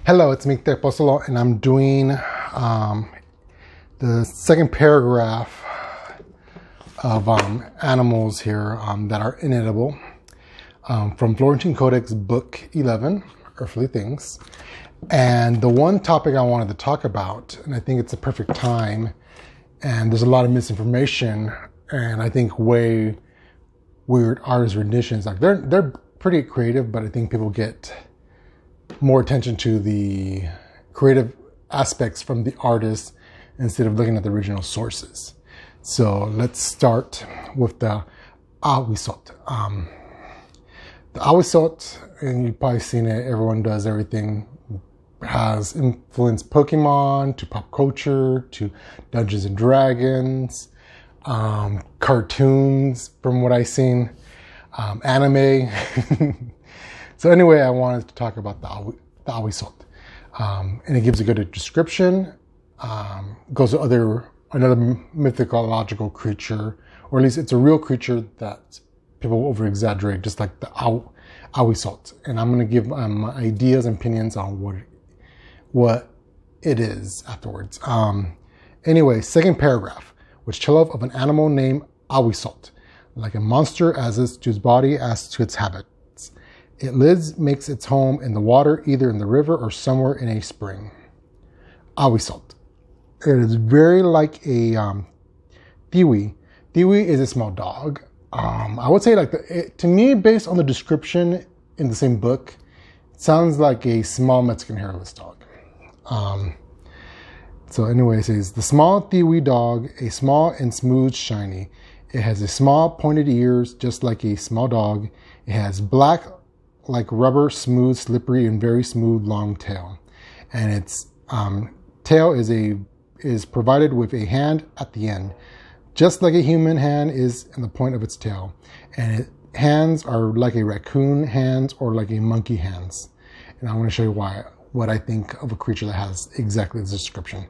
Hello, it's me, Tlalocan, and I'm doing the second paragraph of animals here that are inedible from Florentine Codex Book 11, Earthly Things. And the one topic I wanted to talk about, and I think it's a perfect time, and there's a lot of misinformation, and I think way weird artist renditions. Like they're pretty creative, but I think people get more attention to the creative aspects from the artist instead of looking at the original sources. So let's start with the Ahuitzotl. The Ahuitzotl, and you've probably seen it, everyone does everything, has influenced Pokemon to pop culture to Dungeons and Dragons, cartoons from what I've seen, anime. So anyway, I wanted to talk about the Ahuitzotl. And it gives a good description. Goes to another mythological creature, or at least it's a real creature that people over-exaggerate, just like the Ahuitzotl. And I'm going to give ideas and opinions on what it is afterwards. Anyway, second paragraph, which telleth of an animal named Ahuitzotl, like a monster as is to his body as to its habit. It makes its home in the water, either in the river or somewhere in a spring. Ahuitzotl. It is very like a Tiwi. Tiwi is a small dog. I would say to me, based on the description in the same book, it sounds like a small Mexican hairless dog. So anyway, it says, the small Tiwi dog, a small and smooth shiny. It has a small pointed ears, just like a small dog. It has black like rubber, smooth, slippery, and very smooth long tail. And its tail is provided with a hand at the end, just like a human hand is in the point of its tail. And its hands are like a raccoon hands or like a monkey hands. And I want to show you what I think of a creature that has exactly this description.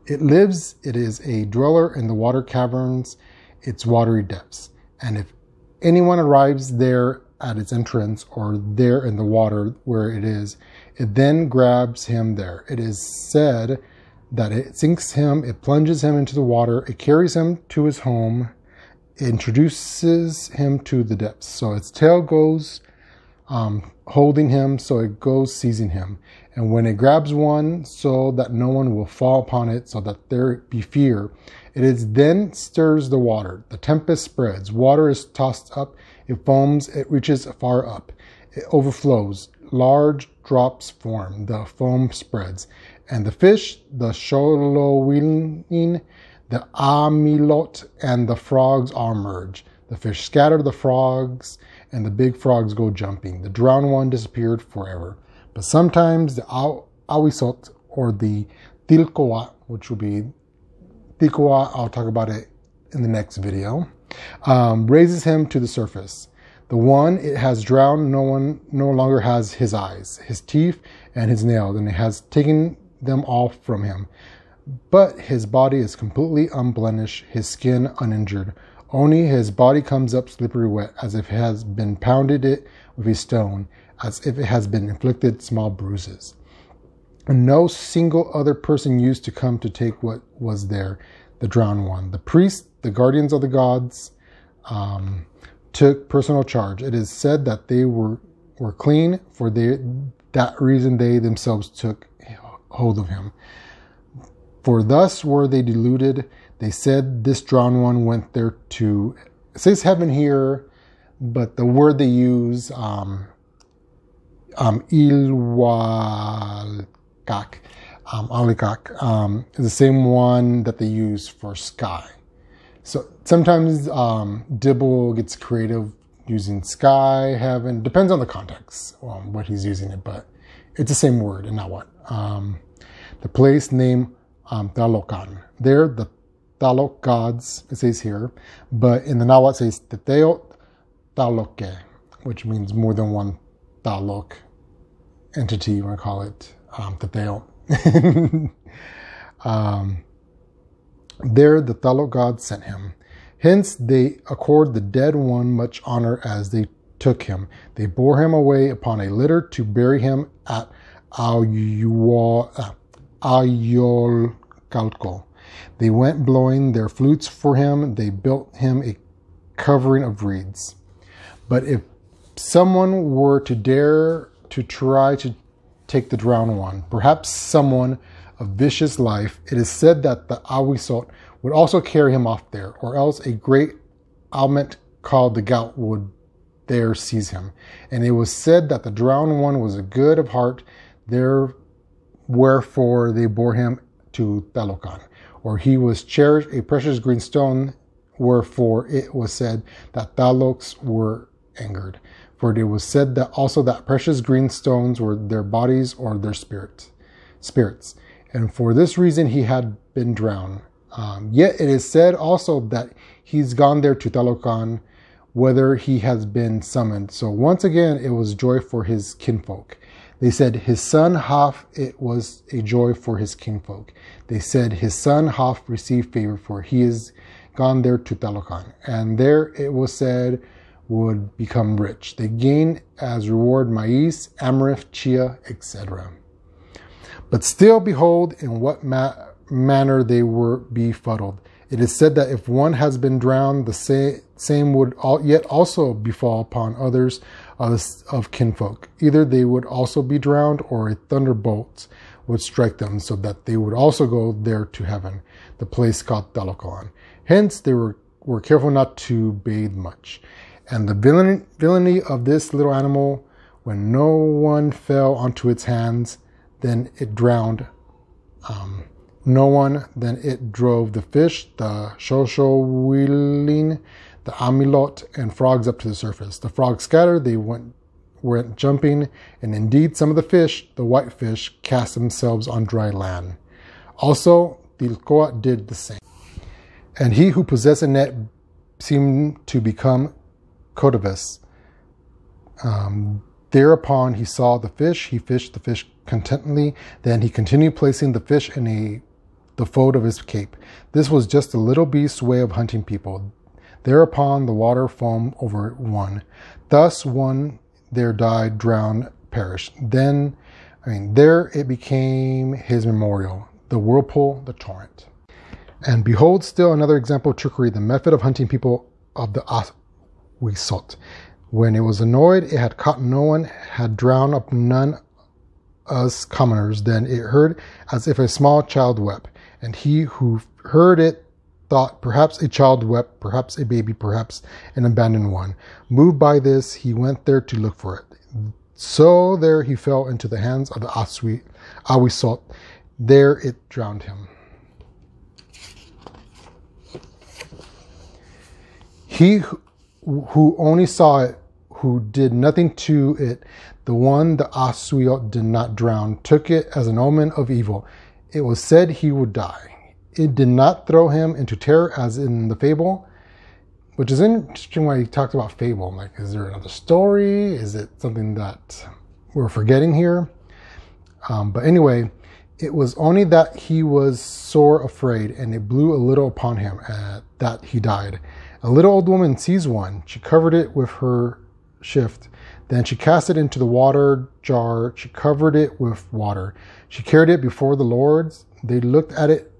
It is a dweller in the water caverns, its watery depths. And if anyone arrives there at its entrance or there in the water where it is, it then grabs him there. It is said that it sinks him, it plunges him into the water, it carries him to his home, it introduces him to the depths. So its tail goes holding him, so it goes seizing him. And when it grabs one, so that no one will fall upon it, so that there be fear, it is then stirs the water. The tempest spreads. Water is tossed up. It foams. It reaches far up. It overflows. Large drops form. The foam spreads. And the fish, the Xolowin, the Amilot, and the frogs all merge. The fish scatter the frogs, and the big frogs go jumping. The drowned one disappeared forever. But sometimes the Ahuitzotl, or the Tlalocan, which will be Tlalocan, I'll talk about it in the next video, raises him to the surface. The one it has drowned no longer has his eyes, his teeth, and his nails, and it has taken them all from him. But his body is completely unblemished, his skin uninjured. Only his body comes up slippery wet, as if it has been pounded it with a stone, as if it has been inflicted small bruises. And no single other person used to come to take what was there, the drowned one. The priests, the guardians of the gods, took personal charge. It is said that they were clean, for that reason they themselves took hold of him. For thus were they deluded. They said this drowned one went there to, it says heaven here, but the word they use, Alikak, is the same one that they use for sky. So sometimes Dibble gets creative using sky, heaven, depends on the context, what he's using it, but it's the same word and not what. The place named Tlalocan. There, the Tlaloc gods, it says here, but in the Nahuatl it says Teteo Tlaloque, which means more than one Tlaloc entity, you want to call it, Teteo. There the Tlaloc gods sent him. Hence they accord the dead one much honor as they took him. They bore him away upon a litter to bury him at Ahuitzotl. They went blowing their flutes for him. They built him a covering of reeds. But if someone were to dare to try to take the drowned one, perhaps someone of vicious life, it is said that the Ahuizotl would also carry him off there, or else a great element called the gout would there seize him. And it was said that the drowned one was good of heart, there wherefore they bore him to Tlalocan, or he was cherished a precious green stone, wherefore it was said that Tlalocs were angered. For it was said that also that precious green stones were their bodies or their spirits. And for this reason he had been drowned. Yet it is said also that he's gone there to Tlalocan, whether he has been summoned. So once again, it was joy for his kinfolk. They said his son hath, it was a joy for his kinfolk. They said his son hath received favor, for he is gone there to Tlalocan. And there it was said would become rich. They gained as reward maize, amaranth, chia, etc. But still behold in what manner they were befuddled. It is said that if one has been drowned, the same would yet also befall upon others of kinfolk. Either they would also be drowned, or a thunderbolt would strike them, so that they would also go there to heaven, the place called Tlalocan. Hence they were careful not to bathe much. And the villainy of this little animal, when no one fell onto its hands, then it drowned no one, then it drove the fish, the shoshowiling, the amilot, and frogs up to the surface. The frogs scattered, they went jumping, and indeed some of the fish, the white fish, cast themselves on dry land. Also, Tlalocan did the same. And he who possessed a net seemed to become codevous. Thereupon he saw the fish, he fished the fish contentedly, then he continued placing the fish in the fold of his cape. This was just a little beast's way of hunting people. Thereupon the water foamed over one. Thus one there died, drowned, perished. There it became his memorial, the whirlpool, the torrent. And behold, still another example of trickery, the method of hunting people of the Ahuitzotl. When it was annoyed, it had caught no one, had drowned up none us commoners. Then it heard as if a small child wept. And he who heard it thought perhaps a child wept, perhaps a baby, perhaps an abandoned one. Moved by this, he went there to look for it. So there he fell into the hands of the Ahuizotl. There it drowned him. He who only saw it, who did nothing to it, the one the Ahuizotl did not drown, took it as an omen of evil. It was said he would die. It did not throw him into terror as in the fable, which is interesting why he talked about fable. Like, is there another story? Is it something that we're forgetting here? But anyway, it was only that he was sore afraid, and it blew a little upon him, that he died. A little old woman seized one. She covered it with her shift. Then she cast it into the water jar. She covered it with water. She carried it before the lords. They looked at it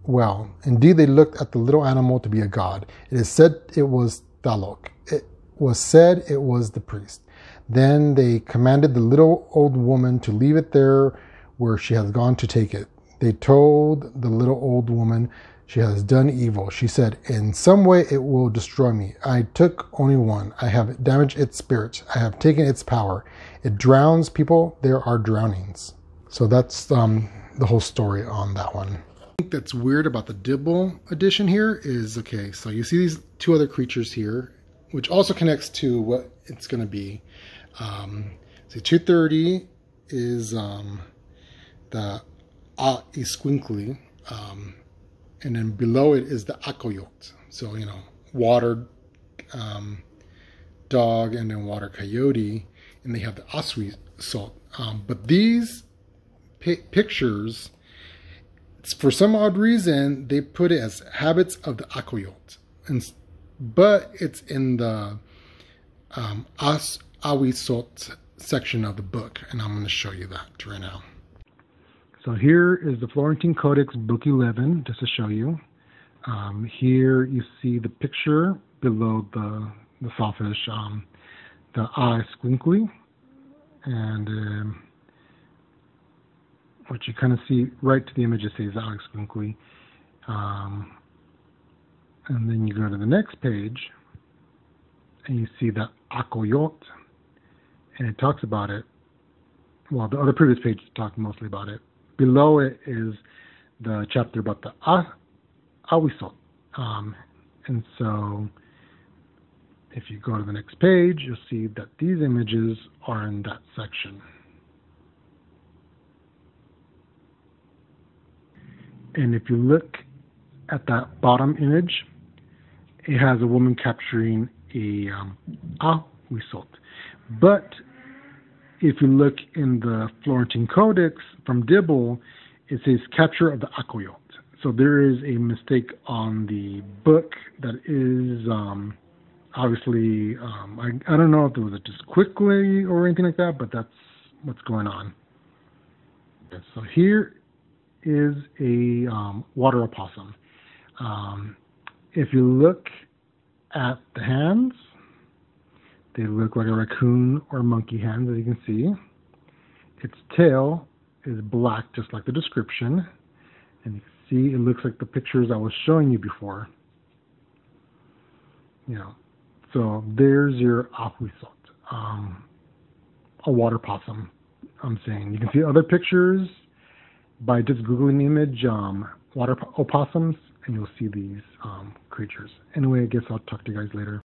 well. Indeed, they looked at the little animal to be a god. It is said it was Tlaloc. It was said it was the priest. Then they commanded the little old woman to leave it there where she has gone to take it. They told the little old woman, she has done evil. She said, in some way it will destroy me. I took only one. I have damaged its spirit. I have taken its power. It drowns people. There are drownings. So that's the whole story on that one. I think that's weird about the Dibble edition here is, okay, so you see these two other creatures here, which also connects to what it's going to be. So 230 is the Ahuizotl, and then below it is the Ahuitzotl. So, you know, water dog and then water coyote, and they have the Ahuitzotl. But these pictures, for some odd reason, they put it as habits of the Ahuitzotl. But it's in the Ahuitzotl section of the book, and I'm going to show you that right now. So here is the Florentine Codex Book 11, just to show you. Here you see the picture below the sawfish, the eye squinkly, and what you kind of see right to the image, it says eye squinkly. And then you go to the next page, and you see the Ahuitzotl, and it talks about it. Well, the other previous page talked mostly about it. Below it is the chapter about the Ahuitzotl. And so if you go to the next page, you'll see that these images are in that section. And if you look at that bottom image, it has a woman capturing a Ahuitzotl. But if you look in the Florentine Codex from Dibble, it says capture of the Ahuitzotl. So there is a mistake on the book that is obviously, I don't know if it was just quickly or anything like that, but that's what's going on. So here is a water opossum. If you look at the hands, they look like a raccoon or monkey hands, as you can see. Its tail is black, just like the description. And you can see it looks like the pictures I was showing you before. So there's your Ahuitzotl, a water possum, I'm saying. You can see other pictures by just Googling the image, water opossums, and you'll see these creatures. Anyway, I guess I'll talk to you guys later.